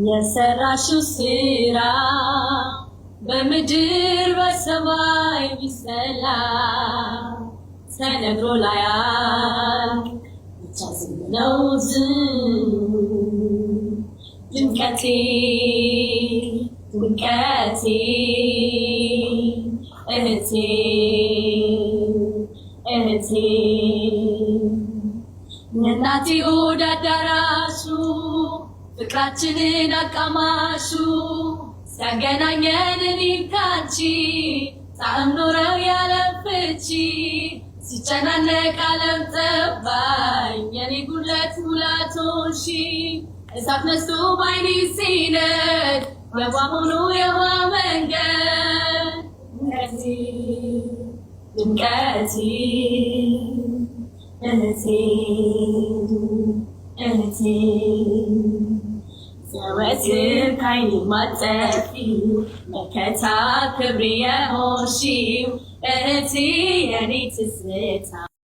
የሰራሽው ስራ በምድር በሰማይ ቢሰላ ተነግሮ ላያልቅ ብቻ ዝም ነው ድምቀቴ ድምቀቴ እህቴ እህቴ የእናቴ ሆድ አዳራሹ ፍቅራችንን አቃማሹ ሲያገናኘን እኔን ካንቺ ጣዕም ኖረው ያለ ፍቺ ሲጨናነቅ ዓለም ጠባኝ የኔ ጉድለት ሙላቶሽ እሳት ነስቶ ባይኔ ሲነድ በቋሙኑ የውሃ መንገድ ድምቀቴ እህቴ እህቴ ዘወትር ካይኔ ማጠፊ መከታ ክብሬ የሆንሽው እህቴ የኔ ትዝታ